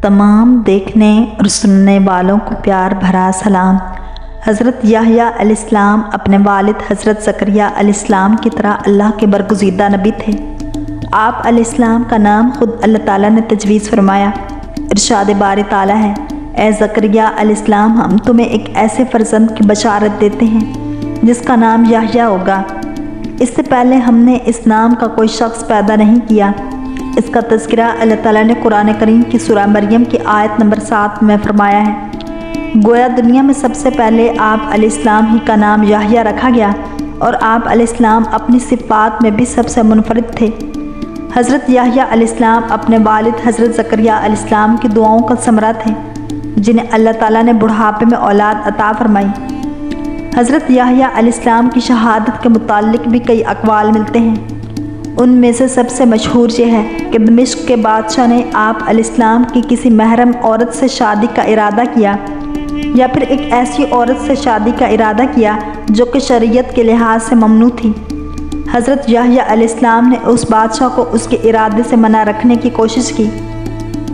تمام دیکھنے اور سننے والوں کو پیار بھرا سلام۔ حضرت یحییٰ علیہ السلام اپنے والد حضرت زکریا علیہ السلام کی طرح اللہ کے برگزیدہ نبی تھے۔ آپ علیہ السلام کا نام خود اللہ تعالیٰ نے تجویز فرمایا۔ ارشاد باری تعالیٰ ہے، اے زکریا علیہ السلام، ہم تمہیں ایک ایسے فرزند کی بشارت دیتے ہیں جس کا نام یحییٰ ہوگا۔ اس سے پہلے ہم نے اس نام کا کوئی شخص پیدا نہیں کیا۔ اس کا تذکرہ اللہ تعالیٰ نے قرآن کریم کی سورہ مریم کی آیت نمبر 7 میں فرمایا ہے۔ گویا دنیا میں سب سے پہلے آپ علیہ السلام ہی کا نام یحییٰ رکھا گیا اور آپ علیہ السلام اپنی صفات میں بھی سب سے منفرد تھے۔ حضرت یحییٰ علیہ السلام اپنے والد حضرت زکریا علیہ السلام کی دعاؤں کا ثمرہ تھے، جنہیں اللہ تعالیٰ نے بڑھاپے میں اولاد عطا فرمائی۔ حضرت یحییٰ علیہ السلام کی شہادت کے متعلق بھی کئی اقوال ملتے ہیں۔ ان میں سے سب سے مشہور یہ ہے کہ دمشق کے بادشاہ نے آپ علیہ السلام کی کسی محرم عورت سے شادی کا ارادہ کیا، یا پھر ایک ایسی عورت سے شادی کا ارادہ کیا جو کہ شریعت کے لحاظ سے ممنوع تھی۔ حضرت یحییٰ علیہ السلام نے اس بادشاہ کو اس کے ارادے سے منع رکھنے کی کوشش کی۔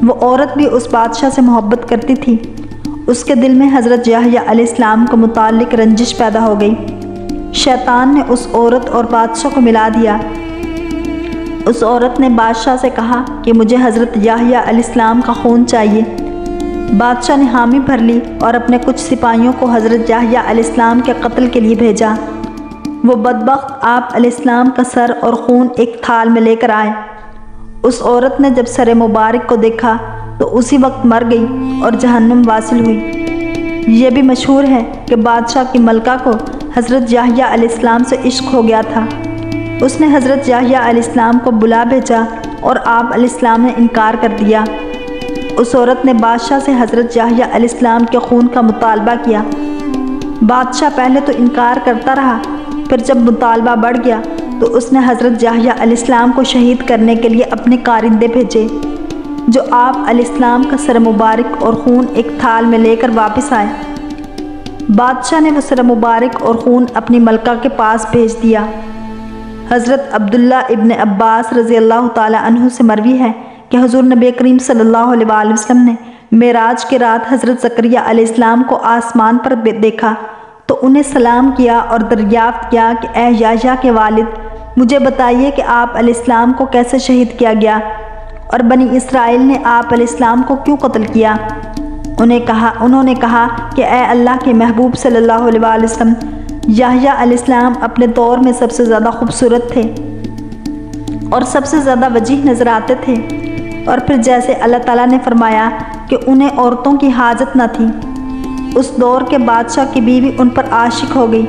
وہ عورت بھی اس بادشاہ سے محبت کرتی تھی۔ اس کے دل میں حضرت یحییٰ علیہ السلام کو متعلق رنجش پیدا ہو گئی۔ شیطان نے اس عورت اور بادشاہ کو ملا دیا۔ اس عورت نے بادشاہ سے کہا کہ مجھے حضرت یحییٰ علیہ السلام کا خون چاہیے۔ بادشاہ نے حامی بھر لی اور اپنے کچھ سپاہیوں کو حضرت یحییٰ علیہ السلام کے قتل کے لیے بھیجا۔ وہ بدبخت آپ علیہ السلام کا سر اور خون ایک تھال میں لے کر آئے۔ اس عورت نے جب سر مبارک کو دیکھا تو اسی وقت مر گئی اور جہنم واصل ہوئی۔ یہ بھی مشہور ہے کہ بادشاہ کی ملکہ کو حضرت یحییٰ علیہ السلام سے عشق ہو گیا تھا۔ اس نے حضرت یحییٰ علیہ السلام کو بلا بھیجا اور آپ علیہ السلام نے انکار کر دیا۔ اس عورت نے بادشاہ سے حضرت یحییٰ علیہ السلام کے خون کا مطالبہ کیا۔ بادشاہ پہلے تو انکار کرتا رہا، پھر جب مطالبہ بڑھ گیا تو اس نے حضرت یحییٰ علیہ السلام کو شہید کرنے کے لیے اپنے کارندے بھیجے، جو آپ علیہ السلام کا سر مبارک اور خون ایک تھال میں لے کر واپس آئے۔ بادشاہ نے وہ سر مبارک اور خون اپنی ملکہ کے پاس بھیج دیا۔ حضرت عبداللہ ابن عباس رضی اللہ تعالی عنہ سے مروی ہے کہ حضور نبی کریم صلی اللہ علیہ وآلہ وسلم نے معراج کی رات حضرت زکریا علیہ السلام کو آسمان پر دیکھا تو انہیں سلام کیا اور دریافت کیا کہ اے یحییٰ کے والد، مجھے بتائیے کہ آپ علیہ السلام کو کیسے شہید کیا گیا اور بنی اسرائیل نے آپ علیہ السلام کو کیوں قتل کیا؟ انہوں نے کہا کہ اے اللہ کے محبوب صلی اللہ علیہ وآلہ وسلم، یحییٰ علیہ السلام اپنے دور میں سب سے زیادہ خوبصورت تھے اور سب سے زیادہ وجیح نظر آتے تھے، اور پھر جیسے اللہ تعالیٰ نے فرمایا کہ انہیں عورتوں کی حاجت نہ تھی، اس دور کے بادشاہ کی بیوی ان پر عاشق ہو گئی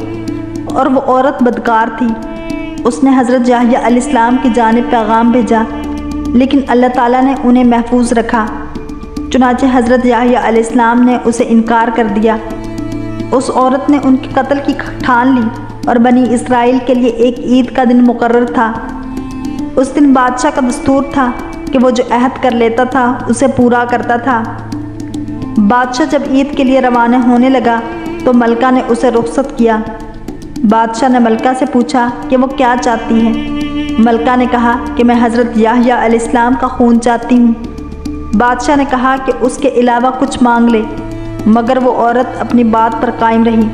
اور وہ عورت بدکار تھی۔ اس نے حضرت یحییٰ علیہ السلام کی جانب پیغام بھیجا، لیکن اللہ تعالیٰ نے انہیں محفوظ رکھا۔ چنانچہ حضرت یحییٰ علیہ السلام نے اسے انکار کر دیا۔ اس عورت نے ان کے قتل کی ٹھان لی اور بنی اسرائیل کے لیے ایک عید کا دن مقرر تھا۔ اس دن بادشاہ کا دستور تھا کہ وہ جو عہد کر لیتا تھا اسے پورا کرتا تھا۔ بادشاہ جب عید کے لیے روانہ ہونے لگا تو ملکہ نے اسے رخصت کیا۔ بادشاہ نے ملکہ سے پوچھا کہ وہ کیا چاہتی ہے۔ ملکہ نے کہا کہ میں حضرت یحییٰ علیہ السلام کا خون چاہتی ہوں۔ بادشاہ نے کہا کہ اس کے علاوہ کچھ مانگ لے، مگر وہ عورت اپنی بات پر قائم رہی۔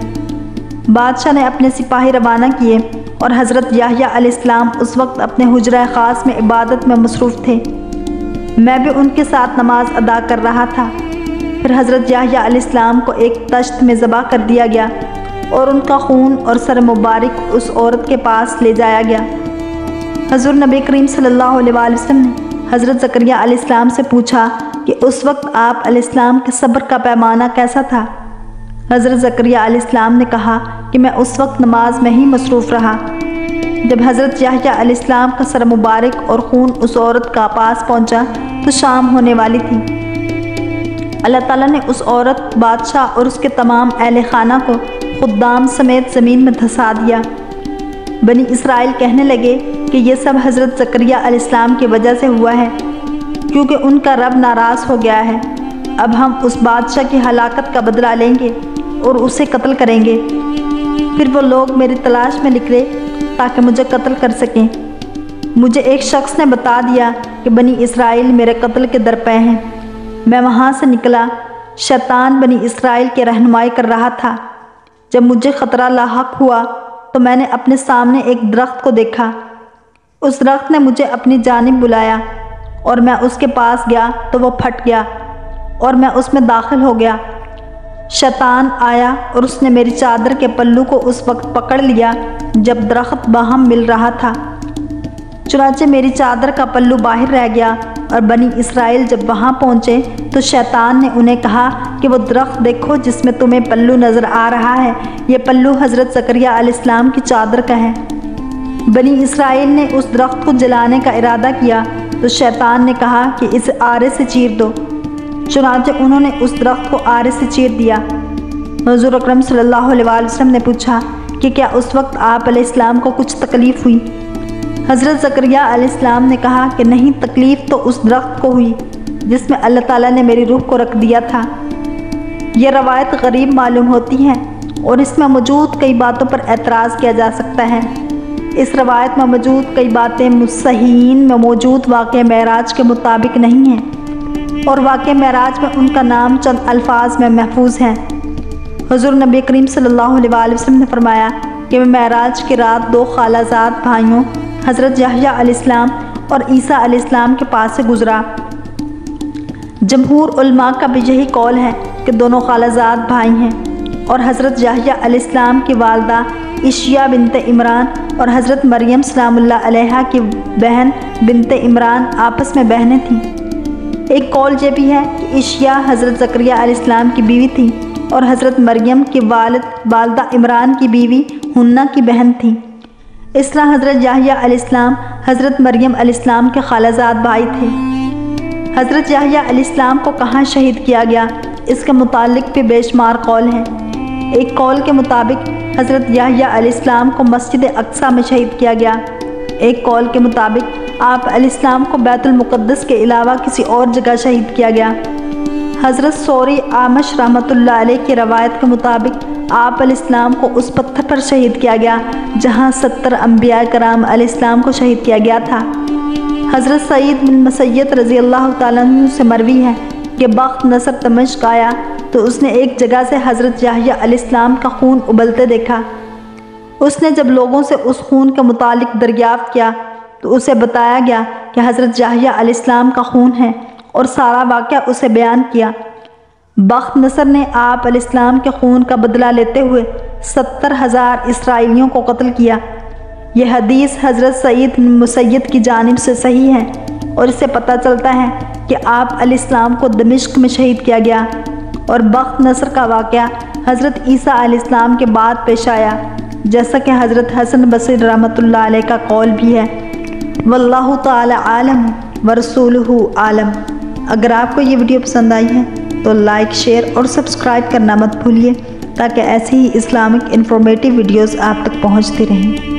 بادشاہ نے اپنے سپاہی روانہ کیے اور حضرت یحییٰ علیہ السلام اس وقت اپنے حجرہ خاص میں عبادت میں مصروف تھے۔ میں بھی ان کے ساتھ نماز ادا کر رہا تھا۔ پھر حضرت یحییٰ علیہ السلام کو ایک تشت میں ذبح کر دیا گیا اور ان کا خون اور سر مبارک اس عورت کے پاس لے جایا گیا۔ حضور نبی کریم صلی اللہ علیہ وآلہ وسلم نے حضرت زکریا علیہ السلام سے پوچھا کہ اس وقت آپ علیہ السلام کے صبر کا پیمانہ کیسا تھا؟ حضرت زکریا علیہ السلام نے کہا کہ میں اس وقت نماز میں ہی مصروف رہا۔ جب حضرت یحییٰ علیہ السلام کا سر مبارک اور خون اس عورت کا پاس پہنچا تو شام ہونے والی تھی۔ اللہ تعالیٰ نے اس عورت، بادشاہ اور اس کے تمام اہل خانہ کو خدام سمیت زمین میں دھسا دیا۔ بنی اسرائیل کہنے لگے کہ یہ سب حضرت زکریا علیہ السلام کی وجہ سے ہوا ہے، کیونکہ ان کا رب ناراض ہو گیا ہے۔ اب ہم اس بادشاہ کی ہلاکت کا بدلہ لیں گے اور اسے قتل کریں گے۔ پھر وہ لوگ میری تلاش میں نکلے تاکہ مجھے قتل کر سکیں۔ مجھے ایک شخص نے بتا دیا کہ بنی اسرائیل میرے قتل کے درپے ہیں۔ میں وہاں سے نکلا۔ شیطان بنی اسرائیل کی رہنمائی کر رہا تھا۔ جب مجھے خطرہ لاحق ہوا تو میں نے اپنے سامنے ایک درخت کو دیکھا۔ اس درخت نے مجھے اپنی جانب بلایا اور میں اس کے پاس گیا تو وہ پھٹ گیا اور میں اس میں داخل ہو گیا۔ شیطان آیا اور اس نے میری چادر کے پلو کو اس وقت پکڑ لیا جب درخت باہم مل رہا تھا۔ چنانچہ میری چادر کا پلو باہر رہ گیا اور بنی اسرائیل جب وہاں پہنچے تو شیطان نے انہیں کہا کہ وہ درخت دیکھو جس میں تمہیں پلو نظر آ رہا ہے، یہ پلو حضرت زکریا علیہ السلام کی چادر کا ہے۔ بنی اسرائیل نے اس درخت کو جلانے کا ارادہ کیا تو شیطان نے کہا کہ اسے آرے سے چیر دو۔ چنانچہ انہوں نے اس درخت کو آرے سے چیر دیا۔ حضور اکرم صلی اللہ علیہ وسلم نے پوچھا کہ کیا اس وقت آپ علیہ السلام کو کچھ تکلیف ہوئی؟ حضرت زکریا علیہ السلام نے کہا کہ نہیں، تکلیف تو اس درخت کو ہوئی جس میں اللہ تعالیٰ نے میری روح کو رکھ دیا تھا۔ یہ روایت غریب معلوم ہوتی ہے اور اس میں موجود کئی باتوں پر اعتراض کیا جا سکتا ہے۔ اس روایت میں موجود کئی باتیں مصححین میں موجود واقعہ معراج کے مطابق نہیں ہیں اور واقعہ معراج میں ان کا نام چند الفاظ میں محفوظ ہے۔ حضور نبی کریم صلی اللہ علیہ وسلم نے فرمایا کہ میں معراج کی رات دو خالہ زاد بھائیوں حضرت یحییٰ علیہ السلام اور عیسیٰ علیہ السلام کے پاس سے گزرا۔ جمہور علماء کا بھی یہی قول ہے کہ دونوں خالہ زاد بھائی ہیں اور حضرت یحییٰ علیہ السلام کی والدہ عشیہ بنت عمران اور حضرت مریم سلام اللہ علیہا کی بہن بنت عمران آپس میں بہنیں تھیں۔ ایک قول یہ بھی ہے کہ عشیہ حضرت زکریا علیہ السلام کی بیوی تھی اور حضرت مریم کی والدہ عمران کی بیوی ہنہ کی بہن تھی۔ اس طرح حضرت یحییٰ علیہ السلام حضرت مریم علیہ السلام کے خالہ زاد بھائی تھے۔ حضرت یحییٰ علیہ السلام کو کہاں شہید کیا گیا اس کے متعلق بھی بے شمار قول ہیں۔ ایک قول کے مطابق حضرت یحییٰ علیہ السلام کو مسجد اقصیٰ میں شہید کیا گیا۔ ایک قول کے مطابق آپ علیہ السلام کو بیت المقدس کے علاوہ کسی اور جگہ شہید کیا گیا۔ حضرت ثوری اعمش رحمۃ اللہ علیہ کی روایت کے مطابق آپ علیہ السلام کو اس پتھر پر شہید کیا گیا جہاں 70 انبیاء کرام علیہ السلام کو شہید کیا گیا تھا۔ حضرت سعید بن مسیب رضی اللہ تعالیٰ عنہ سے مروی ہے کہ بخت نصر دمشق آیا تو اس نے ایک جگہ سے حضرت یحییٰ علیہ السلام کا خون ابلتے دیکھا۔ اس نے جب لوگوں سے اس خون کے متعلق دریافت کیا تو اسے بتایا گیا کہ حضرت یحییٰ علیہ السلام کا خون ہے اور سارا واقعہ اسے بیان کیا۔ بخت نصر نے آپ علیہ السلام کے خون کا بدلہ لیتے ہوئے 70,000 اسرائیلیوں کو قتل کیا۔ یہ حدیث حضرت سعید بن مسیب کی جانب سے صحیح ہے اور اس سے پتہ چلتا ہے کہ آپ علیہ السلام کو دمشق میں شہید کیا گیا اور بخت نصر کا واقعہ حضرت عیسیٰ علیہ السلام کے بعد پیش آیا، جیسا کہ حضرت حسن بصری رحمۃ اللہ علیہ کا قول بھی ہے۔ واللہ تعالی عالم ورسولہ عالم۔ اگر آپ کو یہ ویڈیو پسند آئی ہے تو لائک، شیئر اور سبسکرائب کرنا مت بھولیے تاکہ ایسی ہی اسلامک انفارمیٹیو ویڈیوز آپ تک پہنچتی رہیں۔